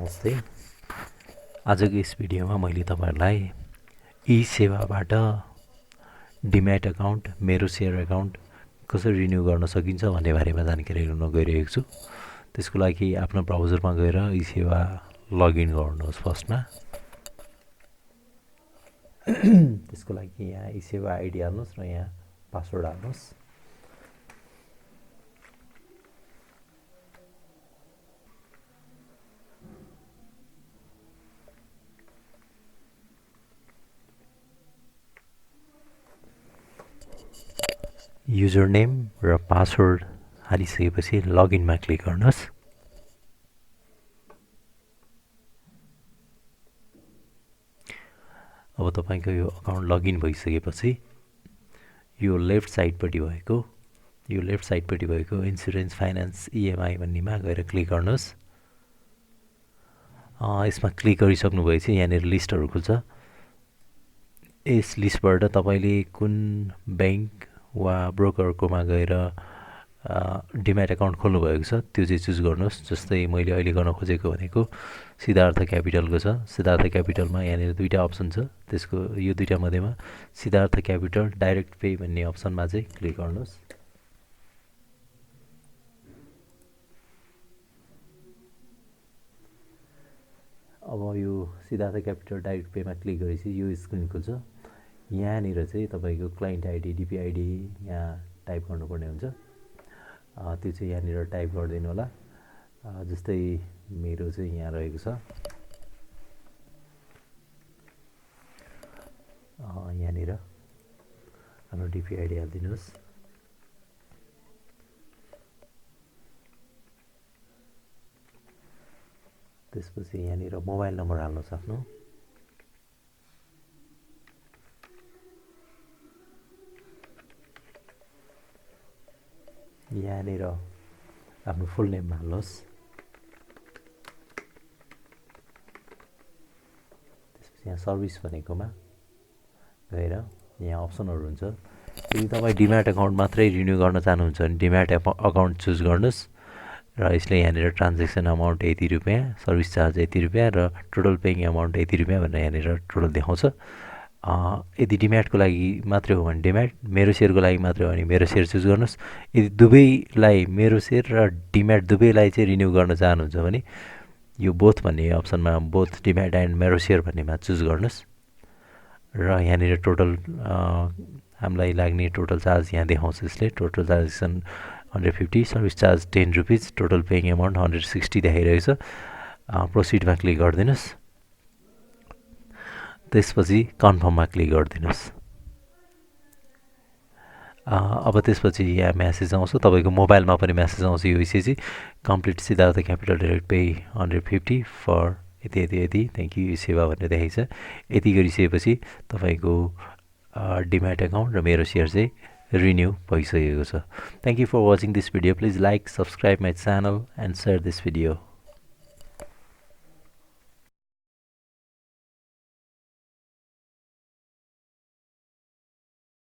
नमस्ते। आजको यस भिडियोमा मैले तपाईहरुलाई ई-सेवाबाट डिम्याट अकाउन्ट, मेरो शेयर अकाउन्ट कसरी रिन्यू गर्न सकिन्छ भन्ने बारेमा जानकारी दिन गइरहेको छु। त्यसको लागि आफ्नो ब्राउजरमा गएर ई-सेवा लगइन गर्नुहोस् फर्स्टमा। त्यसको लागि यहाँ ई-सेवा आइडी हाल्नुहोस् र यहाँ पासवर्ड हाल्नुहोस्। युजर नेम र पासवर्ड हालिसकेपछि लगइनमा क्लिक गर्नुहोस्। अब तपाईको यो अकाउन्ट लगइन भइसकेपछि यो लेफ्ट साइडपट्टि भएको इन्स्योरेन्स फाइनान्स इएमआई भन्नेमा गएर क्लिक गर्नुहोस्। यसमा क्लिक गरिसक्नु भएपछि यहाँनिर लिस्टहरु खुल्छ। यस लिस्टबाट तपाईले कुन बैंक वा ब्रोकरकोमा गएर डिम्याट अकाउन्ट खोल्नु भएको छ त्यो चाहिँ चुज गर्नुहोस्। जस्तै मैले अहिले गर्न खोजेको भनेको सिद्धार्थ क्यापिटलको छ। सिद्धार्थ क्यापिटलमा यहाँनिर दुईटा अप्सन छ। त्यसको यो दुईटा मध्येमा सिद्धार्थ क्यापिटल डाइरेक्ट पे भन्ने अप्सनमा चाहिँ क्लिक गर्नुहोस्। अब यो सिद्धार्थ क्यापिटल डाइरेक्ट पेमा क्लिक गरेपछि यो स्क्रिन खुल्छ। यहाँनिर चाहिँ तपाईको क्लाइन्ट आइडी, डिपी आइडी यहाँ टाइप गर्नुपर्ने हुन्छ। त्यो चाहिँ यहाँनिर टाइप गरिदिनु होला। जस्तै मेरो चाहिँ यहाँ रहेको छ। यहाँनिर हाम्रो डिपी आइडी हाल्दिनुहोस्। त्यसपछि यहाँनिर मोबाइल नम्बर हाल्नुहोस् आफ्नो। यहाँनिर आफ्नो फुल नेम हाल्नुहोस्। त्यसपछि यहाँ सर्भिस भनेकोमा गएर यहाँ अप्सनहरु हुन्छ। यदि तपाई डिम्याट अकाउन्ट मात्रै रिन्यू गर्न चाहनुहुन्छ भने डिम्याट अकाउन्ट चुज गर्नुस् र यसले यहाँनिर ट्रान्ज्याक्सन अमाउन्ट यति रुपैयाँ, सर्भिस चार्ज यति रुपैयाँ र टोटल पेइङ अमाउन्ट यति रुपैयाँ भनेर यहाँनिर टोटल देखाउँछ। यदि डिम्याटको लागि मात्रै हो भने डिम्याट, मेरो शेयरको लागि मात्रै हो भने मेरो शेयर चुज गर्नुस्। यदि दुवैलाई मेरो शेयर र डिम्याट दुवैलाई चाहिँ रिन्यू गर्न चाहनुहुन्छ भने यो बोथ भन्ने अप्सनमा बोथ डिम्याट एन्ड मेरो शेयर भन्नेमा चुज गर्नुस् र यहाँनिर टोटल हामीलाई लाग्ने टोटल चार्ज यहाँ देखाउँछ। यसले total transaction 150, service charge 10 rupees, total paying amount 160 देखाइरहेको छ। प्रोसिडमा क्लिक गरिदिनुस्। त्यसपछि कन्फर्ममा क्लिक गरिदिनुस्। अब त्यसपछि यहाँ मेसेज आउँछ। तपाईको मोबाइलमा पनि मेसेज आउँछ यो विषय चाहिँ complete Siddhartha Capital direct pay 150 for यति थ्यांक यू सेवा भनेर देखाइछ। यति गरिसकेपछि तपाईको डिम्याट अकाउन्ट र मेरो शेयर चाहिँ रिन्यू भइसकेको छ। Thank you for watching this video. Please like, subscribe my channel and share this video.